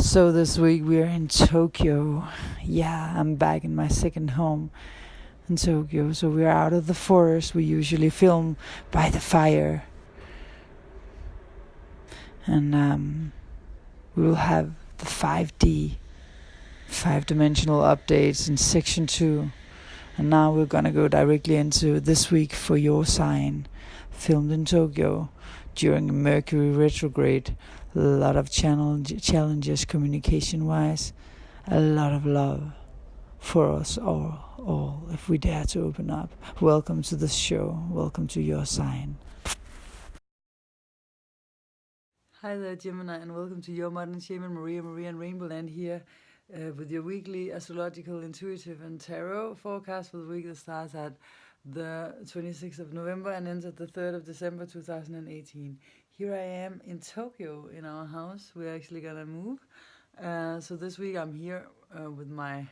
So this week we're in Tokyo. Yeah, I'm back in my second home in Tokyo. So we're out of the forest. We usually film by the fire. And we will have the 5D, 5-dimensional updates in section 2. And now we're gonna go directly into this week for your sign, filmed in Tokyo during Mercury retrograde. A lot of challenges communication-wise, a lot of love for us all if we dare to open up. Welcome to the show. Welcome to your sign. Hi there, Gemini, and welcome to your modern shaman, Maria and RainbowLand here with your weekly astrological, intuitive, and tarot forecast for the week that starts at the 26th of November and ends at the 3rd of December 2018. Here I am in Tokyo in our house. We're actually gonna move. So this week I'm here with my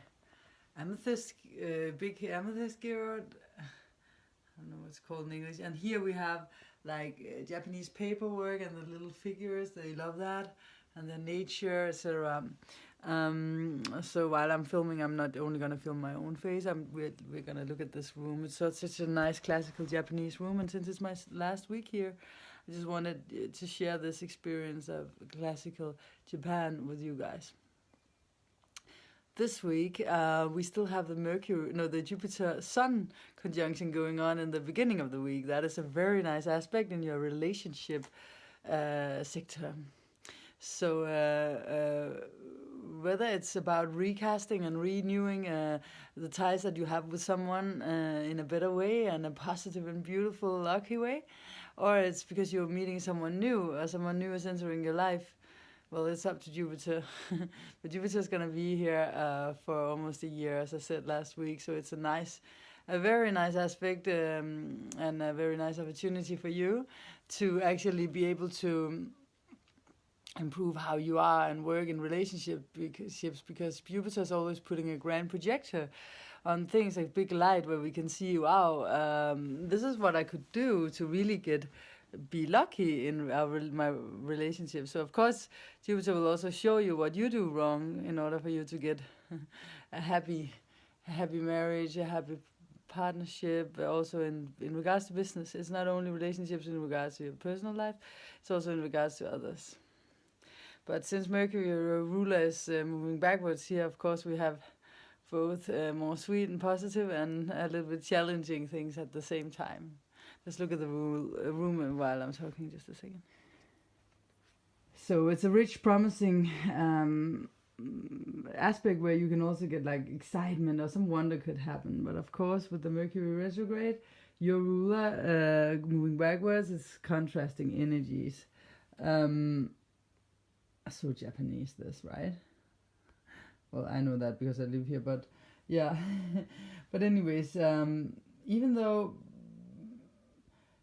amethyst, big amethyst gear. I don't know what it's called in English. And here we have like Japanese paperwork and the little figures. They love that. And the nature, etc. So while I'm filming, I'm not only gonna film my own face. We're gonna look at this room. It's such a nice classical Japanese room, and since it's my last week here, I just wanted to share this experience of classical Japan with you guys. This week, we still have the Jupiter-Sun conjunction going on in the beginning of the week. That is a very nice aspect in your relationship sector. So whether it's about recasting and renewing the ties that you have with someone in a better way and a positive and beautiful, lucky way, or it's because you're meeting someone new or someone new is entering your life, well, it's up to Jupiter. But Jupiter's going to be here for almost a year, as I said last week, so it's a very nice aspect and a very nice opportunity for you to actually be able to improve how you are and work in relationships, because Jupiter is always putting a grand projector on things, like big light where we can see, wow, this is what I could do to really be lucky in my relationship. So of course Jupiter will also show you what you do wrong in order for you to get a happy marriage, a happy partnership. Also in regards to business, it's not only relationships in regards to your personal life, it's also in regards to others. But since Mercury, your ruler, is moving backwards here, of course we have both more sweet and positive and a little bit challenging things at the same time. Let's look at the room while I'm talking, just a second. So it's a rich, promising aspect where you can also get like excitement or some wonder could happen. But of course, with the Mercury retrograde, your ruler moving backwards is contrasting energies. So Japanese, this, right? Well, I know that because I live here, but yeah. But anyways, even though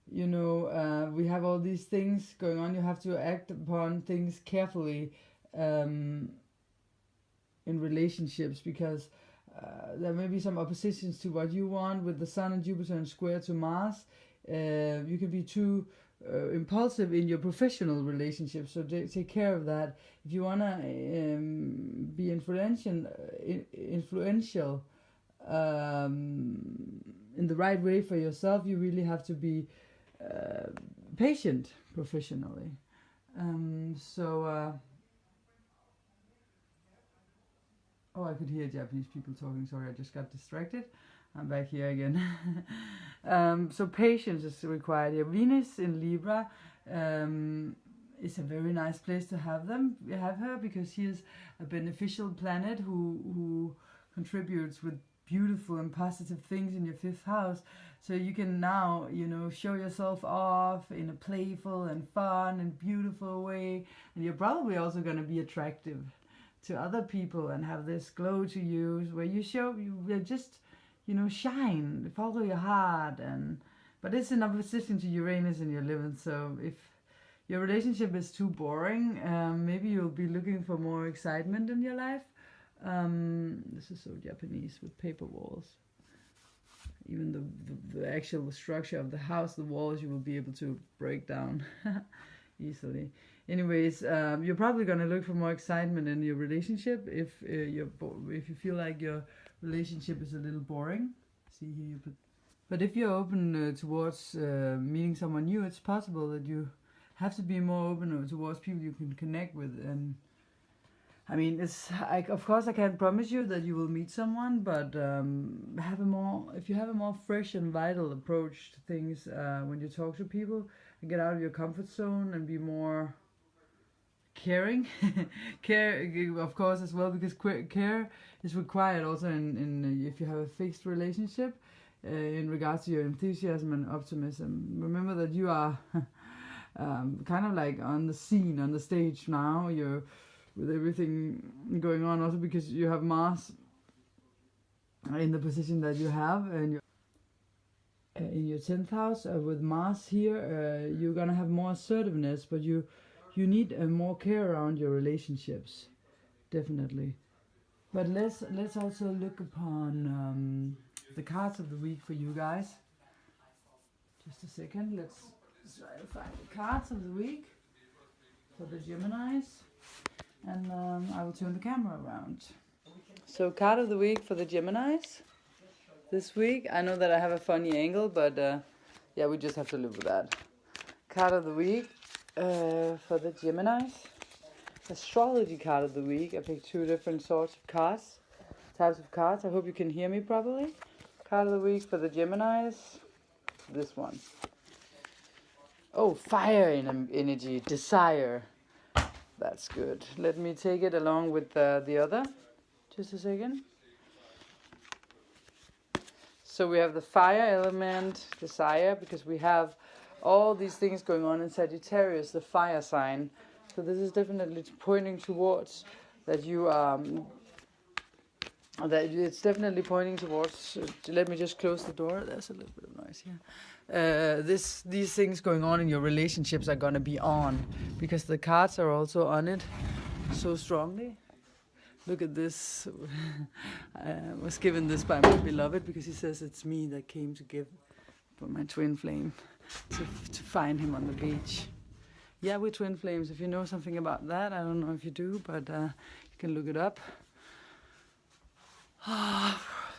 we have all these things going on, you have to act upon things carefully in relationships, because there may be some oppositions to what you want with the Sun and Jupiter and square to Mars. You can be too impulsive in your professional relationships, so take care of that. If you want to be influential in the right way for yourself, you really have to be patient professionally. I could hear Japanese people talking. Sorry, I just got distracted. I'm back here again. So patience is required here. Venus in Libra is a very nice place to have her, because she is a beneficial planet who contributes with beautiful and positive things in your 5th house. So you can now, show yourself off in a playful and fun and beautiful way. And you're probably also going to be attractive to other people and have this glow to you, where you just shine, follow your heart. But it's in opposition to Uranus in your 11th, so if your relationship is too boring, maybe you'll be looking for more excitement in your life. This is so Japanese with paper walls. Even the actual structure of the house, the walls, you will be able to break down easily. Anyways, you're probably gonna look for more excitement in your relationship if if you feel like your relationship is a little boring. See here, you put. But if you're open towards meeting someone new, it's possible that you have to be more open towards people you can connect with. And I mean, of course I can't promise you that you will meet someone, but if you have a more fresh and vital approach to things when you talk to people, and get out of your comfort zone and be more caring. Care, of course, as well, because care is required also in if you have a fixed relationship. In regards to your enthusiasm and optimism, remember that you are kind of like on the scene, on the stage now. You're with everything going on, also because you have Mars in the position that you have, and in your 10th house with Mars here, you're gonna have more assertiveness, but you need more care around your relationships, definitely. But let's also look upon the cards of the week for you guys. Just a second, let's try to find the cards of the week for the Geminis, and I will turn the camera around. So card of the week for the Geminis this week. I know that I have a funny angle, but yeah, we just have to live with that. Card of the week for the Geminis. Astrology card of the week. I picked 2 different sorts of cards, types of cards. I hope you can hear me properly. Card of the week for the Geminis. This one. Oh, fire energy, desire. That's good. Let me take it along with the other. Just a second. So we have the fire element, desire, because we have all these things going on in Sagittarius, the fire sign. So this is definitely pointing towards that you that it's definitely pointing towards. Let me just close the door. There's a little bit of noise here. These things going on in your relationships are gonna be on, because the cards are also on it so strongly. Look at this. I was given this by my beloved because he says it's me that came to give for my twin flame to find him on the beach. Yeah, we're twin flames. If you know something about that, I don't know if you do, but you can look it up.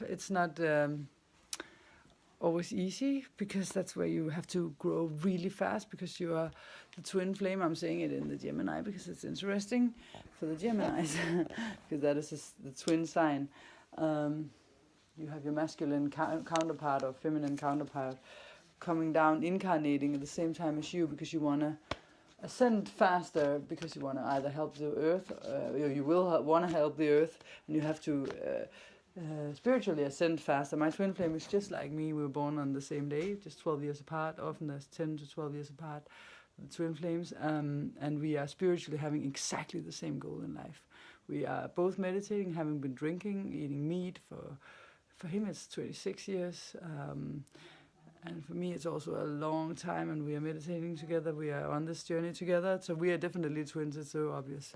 It's not always easy, because that's where you have to grow really fast, because you are the twin flame. I'm saying it in the Gemini because it's interesting for the Geminis, because that is the twin sign. You have your masculine counterpart or feminine counterpart coming down, incarnating at the same time as you, because you want to ascend faster, because you want to either help the earth, or you will want to help the earth, and you have to spiritually ascend faster. My twin flame is just like me. We were born on the same day, just 12 years apart. Often there's 10 to 12 years apart, the twin flames, and we are spiritually having exactly the same goal in life. We are both meditating, having been drinking, eating meat. For him it's 26 years, and for me it's also a long time, and we are meditating together. We are on this journey together, so we are definitely twins. It's so obvious.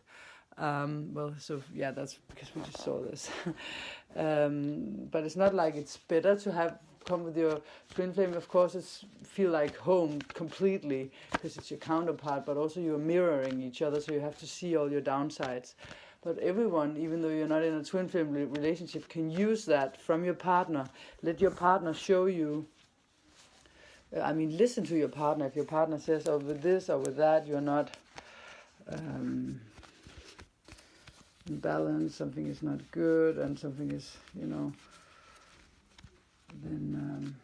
Well, so yeah, that's because we just saw this. But it's not like it's better to come with your twin flame. Of course, it's feel like home completely, because it's your counterpart, but also you're mirroring each other, so you have to see all your downsides. But everyone, even though you're not in a twin flame relationship, can use that from your partner. Let your partner show you. Listen to your partner. If your partner says, oh, with this or with that, you're not in balance, something is not good, and something is, then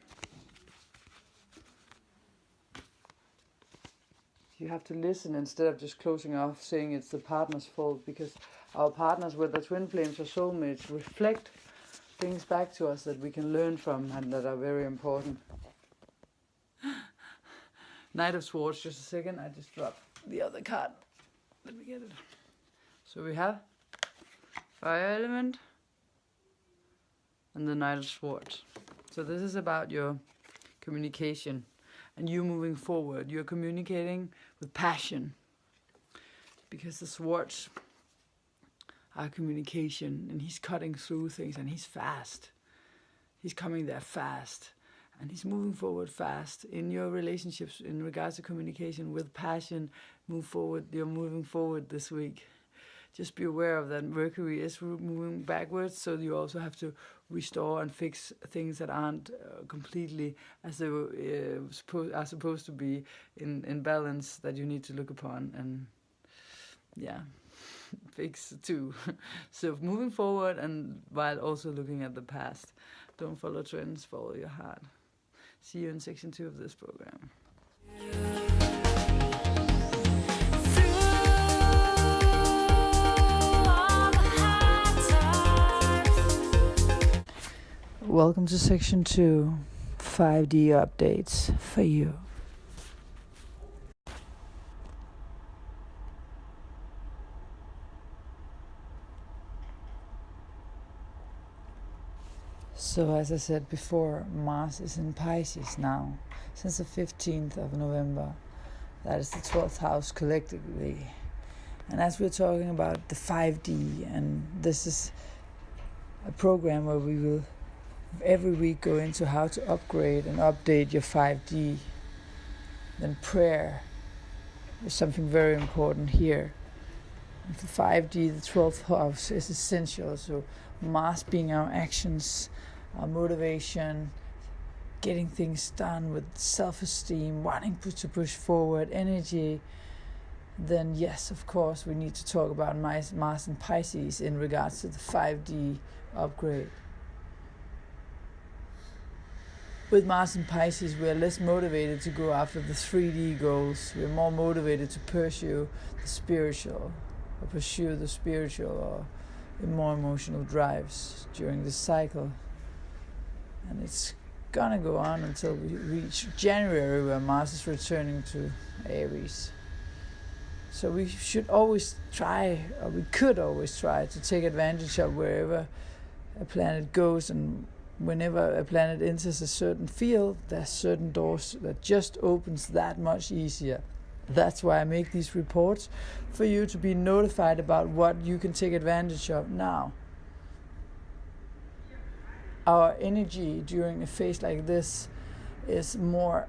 you have to listen instead of just closing off, saying it's the partner's fault, because our partners, whether twin flames or soulmates, reflect things back to us that we can learn from and that are very important. Knight of Swords, just a second, I just dropped the other card. Let me get it. So we have fire element and the Knight of Swords. So this is about your communication and you moving forward. You're communicating with passion, because the swords are communication, and he's cutting through things, and he's fast. He's coming there fast. And he's moving forward fast. In your relationships, in regards to communication with passion, move forward. You're moving forward this week. Just be aware of that. Mercury is moving backwards, so you also have to restore and fix things that aren't completely as they are supposed to be in balance, that you need to look upon and fix too. So moving forward, and while also looking at the past. Don't follow trends, follow your heart. See you in section 2 of this program. Welcome to section 2, 5D updates for you. So as I said before, Mars is in Pisces now, since the 15th of November. That is the 12th house collectively. And as we're talking about the 5D, and this is a program where we will every week go into how to upgrade and update your 5D, then prayer is something very important here. And for 5D, the 12th house is essential. So Mars being our actions, our motivation, getting things done with self-esteem, wanting to push forward, energy, then yes, of course, we need to talk about Mars and Pisces in regards to the 5D upgrade. With Mars and Pisces, we are less motivated to go after the 3D goals. We are more motivated to pursue the spiritual or more emotional drives during this cycle. And it's gonna go on until we reach January, where Mars is returning to Aries. So we should always try, or we could always try to take advantage of wherever a planet goes, and whenever a planet enters a certain field, there's certain doors that just opens that much easier. That's why I make these reports, for you to be notified about what you can take advantage of now. Our energy during a phase like this is more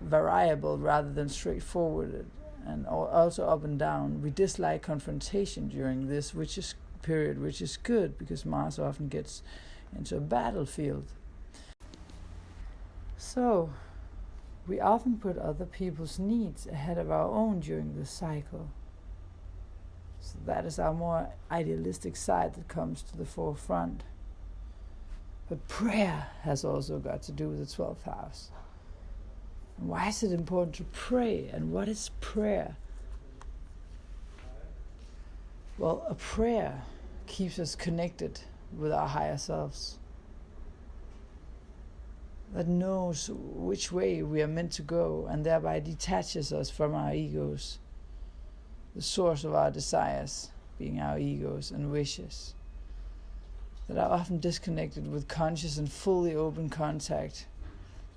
variable rather than straightforward, and also up and down. We dislike confrontation during this period, which is good, because Mars often gets into a battlefield. So we often put other people's needs ahead of our own during this cycle. So that is our more idealistic side that comes to the forefront. But prayer has also got to do with the 12th house. And why is it important to pray? And what is prayer? Well, a prayer keeps us connected with our higher selves, that knows which way we are meant to go, and thereby detaches us from our egos, the source of our desires being our egos and wishes, that are often disconnected with conscious and fully open contact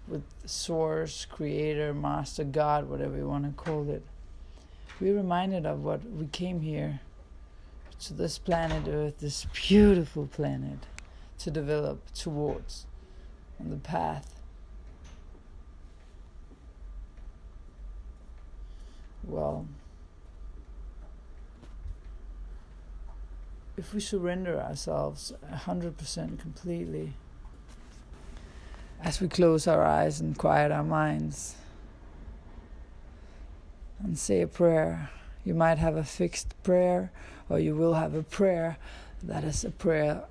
with source, creator, master, God, whatever you want to call it. We're reminded of what we came here to this planet Earth, this beautiful planet, to develop towards on the path. Well, if we surrender ourselves 100% completely, as we close our eyes and quiet our minds and say a prayer, you might have a fixed prayer, or you will have a prayer that is a prayer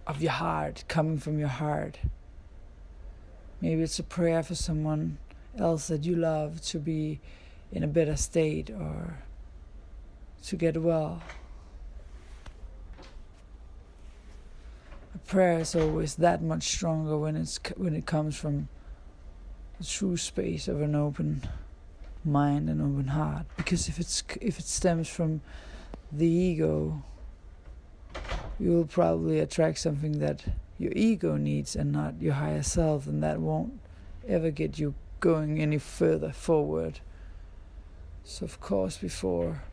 of your heart, coming from your heart. Maybe it's a prayer for someone else that you love to be in a better state or to get well. A prayer is always that much stronger when it comes from the true space of an open mind and open heart. Because if it stems from the ego, you will probably attract something that your ego needs and not your higher self, and that won't ever get you going any further forward. So of course, before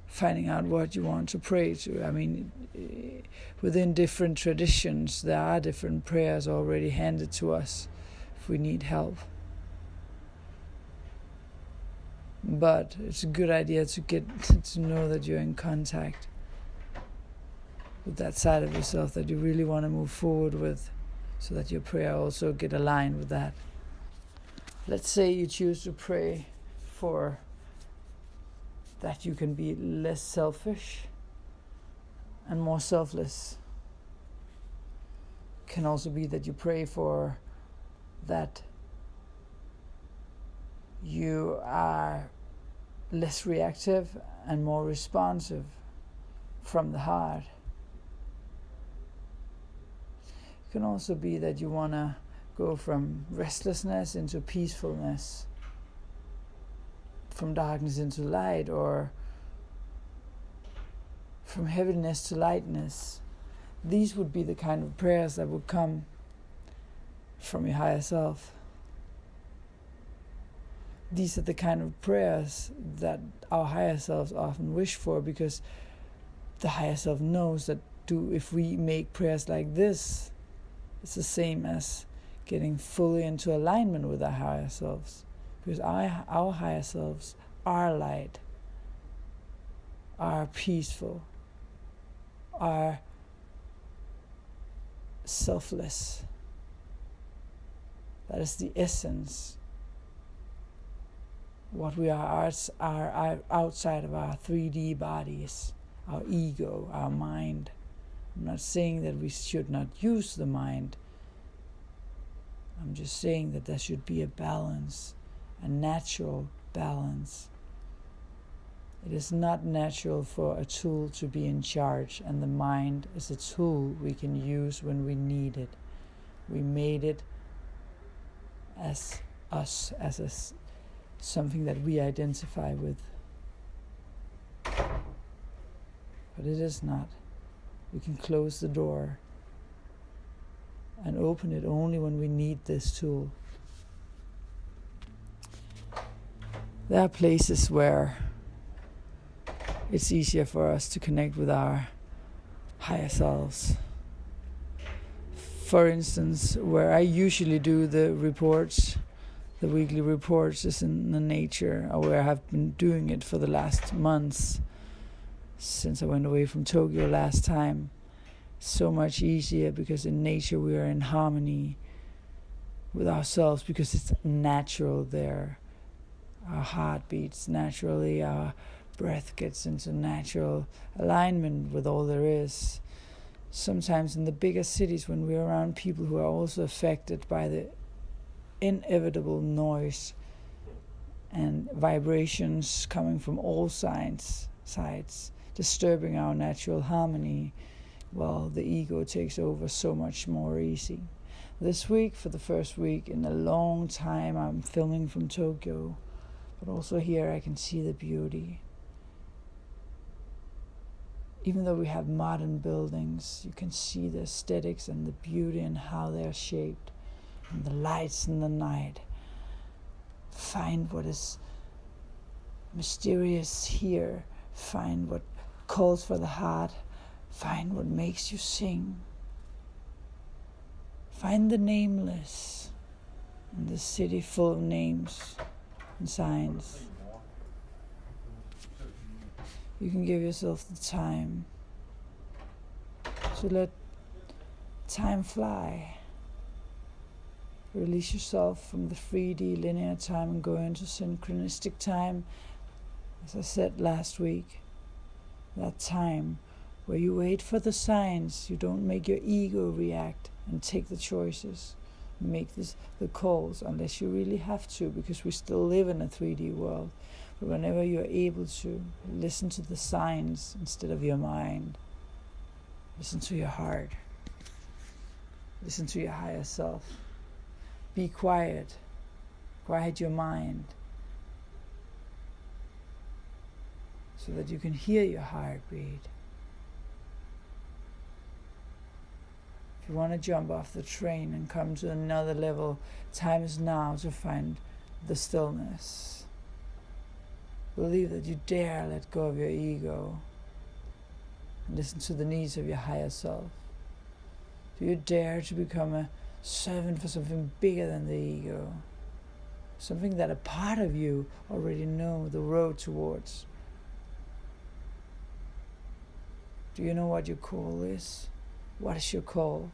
finding out what you want to pray to. I mean, within different traditions, there are different prayers already handed to us if we need help. But it's a good idea to get to know that you're in contact with that side of yourself that you really want to move forward with, so that your prayer also get aligned with that. Let's say you choose to pray for that you can be less selfish and more selfless. It can also be that you pray for that you are less reactive and more responsive from the heart. It can also be that you want to go from restlessness into peacefulness, from darkness into light, or from heaviness to lightness. These would be the kind of prayers that would come from your higher self. These are the kind of prayers that our higher selves often wish for, because the higher self knows that if we make prayers like this, it's the same as getting fully into alignment with our higher selves. Because our higher selves are light, are peaceful, are selfless. That is the essence. What we are outside of our 3D bodies, our ego, our mind. I'm not saying that we should not use the mind. I'm just saying that there should be a balance, a natural balance. It is not natural for a tool to be in charge, and the mind is a tool we can use when we need it. We made it as us, as something that we identify with. But it is not. We can close the door and open it only when we need this tool. There are places where it's easier for us to connect with our higher selves. For instance, where I usually do the reports, the weekly reports, is in the nature, or where I have been doing it for the last months since I went away from Tokyo last time. So much easier, because in nature we are in harmony with ourselves, because it's natural there. Our heart beats naturally, our breath gets into natural alignment with all there is. Sometimes in the bigger cities, when we're around people who are also affected by the inevitable noise and vibrations coming from all sides, disturbing our natural harmony, well, the ego takes over so much more easy. This week, for the first week in a long time, I'm filming from Tokyo, but also here I can see the beauty. Even though we have modern buildings, you can see the aesthetics and the beauty and how they're shaped, and the lights in the night. Find what is mysterious here. Find what calls for the heart. Find what makes you sing. Find the nameless in this city full of names and signs. You can give yourself the time to let time fly. Release yourself from the 3D linear time and go into synchronistic time. As I said last week, that time where you wait for the signs, you don't make your ego react and take the choices, make the calls, unless you really have to, because we still live in a 3D world. But whenever you're able to, listen to the signs instead of your mind. Listen to your heart. Listen to your higher self. Be quiet. Quiet your mind, so that you can hear your heartbeat. If you want to jump off the train and come to another level, time is now to find the stillness. Believe that you dare let go of your ego and listen to the needs of your higher self. Do you dare to become a servant for something bigger than the ego? Something that a part of you already know the road towards. Do you know what your call is? What is your call?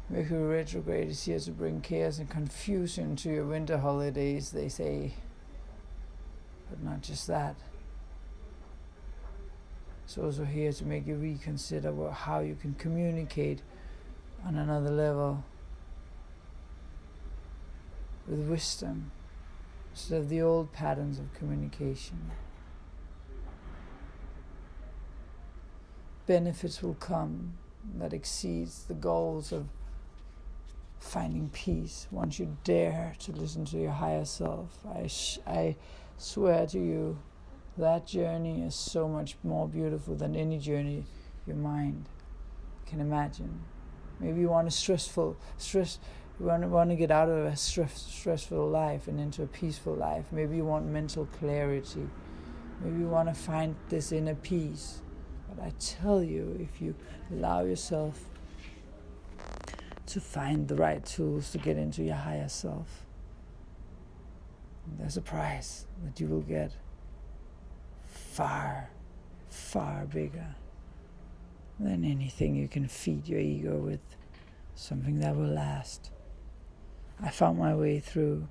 Mercury retrograde is here to bring chaos and confusion to your winter holidays, they say. But not just that. It's also here to make you reconsider how you can communicate on another level with wisdom instead of the old patterns of communication. Benefits will come that exceeds the goals of finding peace once you dare to listen to your higher self. I swear to you, that journey is so much more beautiful than any journey your mind can imagine. Maybe you want you want to get out of a stressful life and into a peaceful life. Maybe you want mental clarity. Maybe you want to find this inner peace. But I tell you, if you allow yourself to find the right tools to get into your higher self, there's a prize that you will get far, far bigger than anything you can feed your ego with, something that will last. I found my way through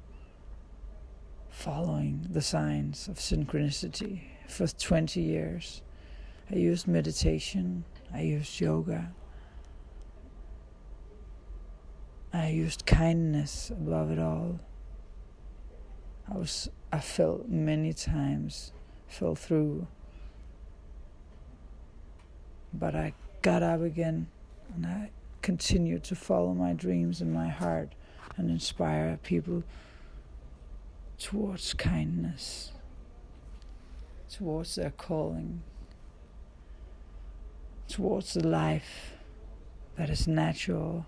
following the signs of synchronicity for 20 years. I used meditation, I used yoga, I used kindness above it all. I felt many times, fell through, but I got up again and I continued to follow my dreams in my heart and inspire people towards kindness, towards their calling, towards the life that is natural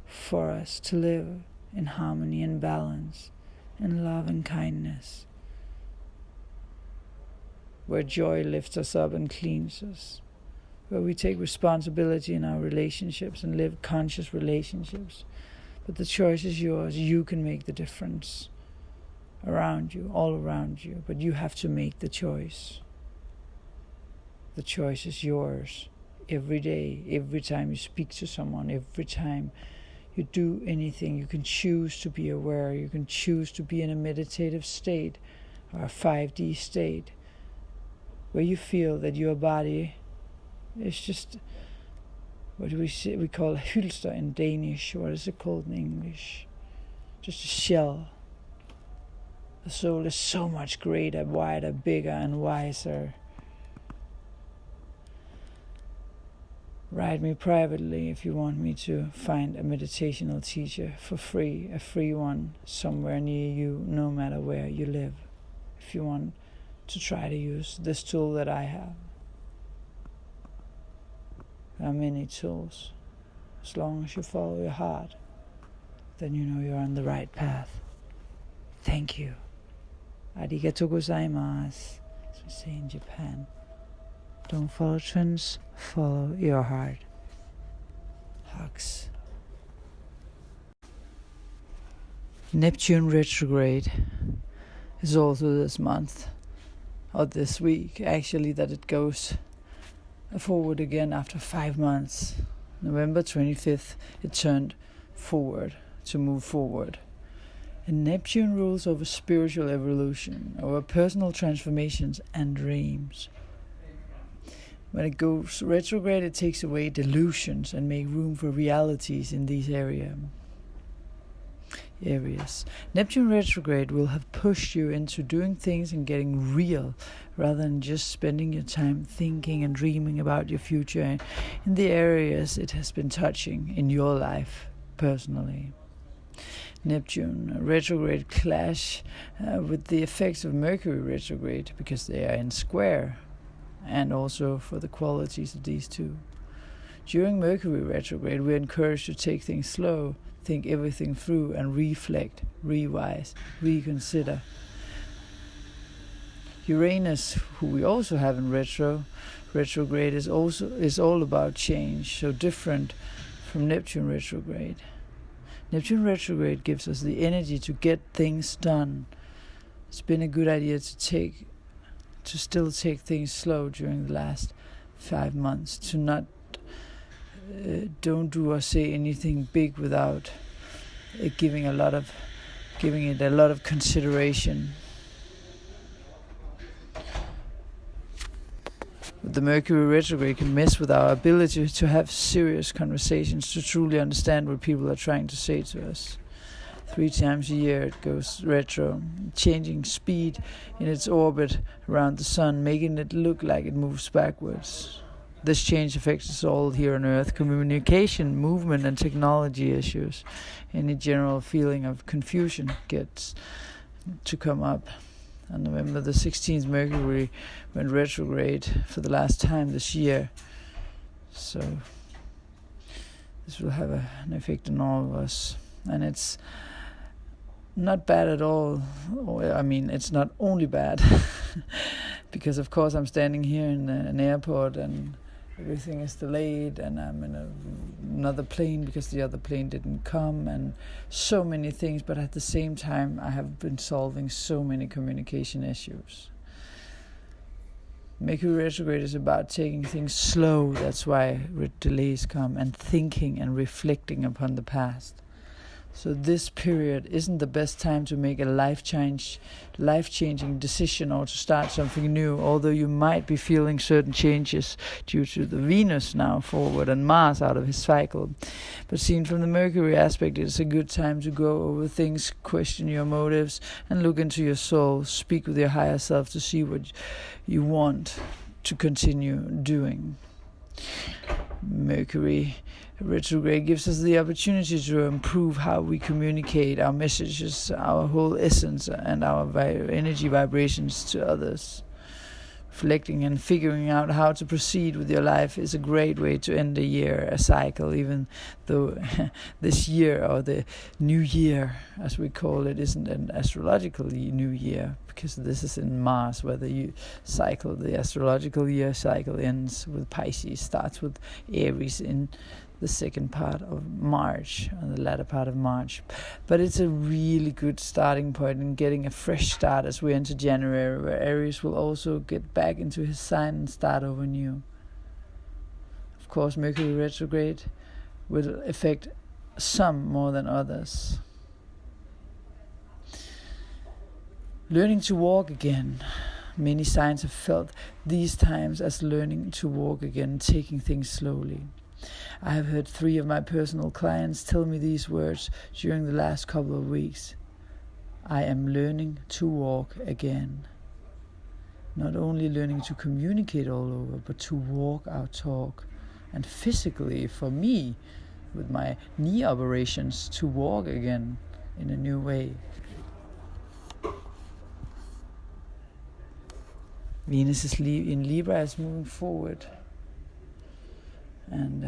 for us to live in harmony and balance, in love and kindness, where joy lifts us up and cleans us, where we take responsibility in our relationships and live conscious relationships. But the choice is yours. You can make the difference around you, all around you, but you have to make the choice. The choice is yours every day, every time you speak to someone, every time you do anything. You can choose to be aware. You can choose to be in a meditative state or a 5D state where you feel that your body is just, what do we say? We call hylster in Danish. What is it called in English? Just a shell. The soul is so much greater, wider, bigger, and wiser. Write me privately if you want me to find a meditational teacher for free, a free one somewhere near you, no matter where you live, if you want to try to use this tool that I have. There are many tools. As long as you follow your heart, then you know you're on the right path. Thank you. Arigatou gozaimasu, as we say in Japan. Don't follow trends, follow your heart. Hugs. Neptune retrograde is also this month, or this week actually, that it goes forward again after 5 months. November 25th, it turned forward to move forward. And Neptune rules over spiritual evolution, over personal transformations and dreams. When it goes retrograde, it takes away delusions and makes room for realities in these areas. Neptune retrograde will have pushed you into doing things and getting real, rather than just spending your time thinking and dreaming about your future in the areas it has been touching in your life personally. Neptune retrograde clash with the effects of Mercury retrograde because they are in square, and also for the qualities of these two. During Mercury retrograde, we're encouraged to take things slow, think everything through, and reflect, revise, reconsider. Uranus, who we also have in retrograde, is all about change, so different from Neptune retrograde. Neptune retrograde gives us the energy to get things done. It's been a good idea to still take things slow during the last 5 months, to not don't do or say anything big without giving it a lot of consideration. The Mercury retrograde can mess with our ability to have serious conversations, to truly understand what people are trying to say to us. 3 times a year it goes retro, changing speed in its orbit around the sun, making it look like it moves backwards. This change affects us all here on Earth. Communication, movement, and technology issues. Any general feeling of confusion gets to come up. On November the 16th, Mercury went retrograde for the last time this year. So this will have an effect on all of us. And it's not bad at all. It's not only bad. Because, of course, I'm standing here in an airport and everything is delayed, and I'm in another plane because the other plane didn't come, and so many things. But at the same time, I have been solving so many communication issues. Mercury retrograde is about taking things slow. That's why delays come, and thinking and reflecting upon the past. So this period isn't the best time to make a life-changing decision or to start something new, although you might be feeling certain changes due to the Venus now forward and Mars out of his cycle. But seen from the Mercury aspect, it's a good time to go over things, question your motives, and look into your soul. Speak with your higher self to see what you want to continue doing. Mercury retrograde gives us the opportunity to improve how we communicate our messages, our whole essence, and our energy vibrations to others. Reflecting and figuring out how to proceed with your life is a great way to end a year, a cycle, even though this year, or the new year, as we call it, isn't an astrological new year, because this is in Mars, where the cycle, the astrological year cycle ends with Pisces, starts with Aries in the second part of March, or the latter part of March. But it's a really good starting point in getting a fresh start as we enter January, where Aries will also get back into his sign and start over new. Of course, Mercury retrograde will affect some more than others. Learning to walk again. Many signs have felt these times as learning to walk again, taking things slowly. I have heard 3 of my personal clients tell me these words during the last couple of weeks. I am learning to walk again. Not only learning to communicate all over, but to walk our talk. And physically, for me, with my knee operations, to walk again in a new way. Venus is in Libra, is moving forward. And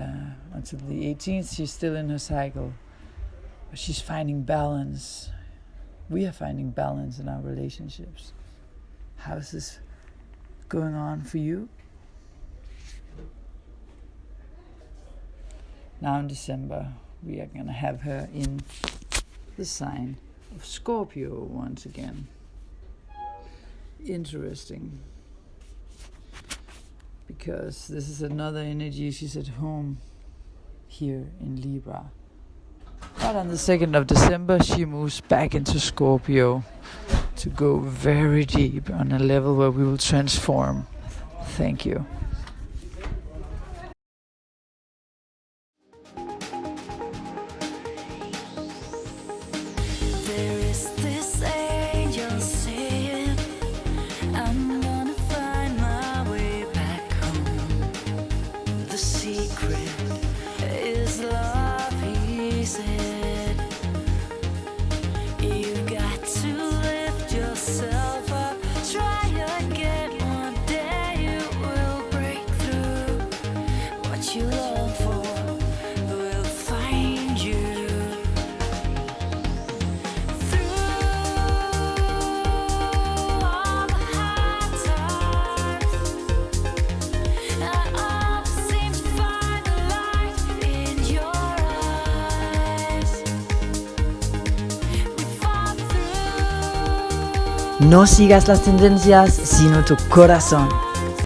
until the 18th, she's still in her cycle. But she's finding balance. We are finding balance in our relationships. How is this going on for you? Now in December, we are going to have her in the sign of Scorpio once again. Interesting. Because this is another energy. She's at home here in Libra. But on the 2nd of December, she moves back into Scorpio to go very deep on a level where we will transform. Thank you. There is this angel saying, I'm gonna find my way back home. The secret is love, he said. You've got to lift yourself up, try again. One day you will break through what you long for. No sigas las tendencias, sino tu corazón.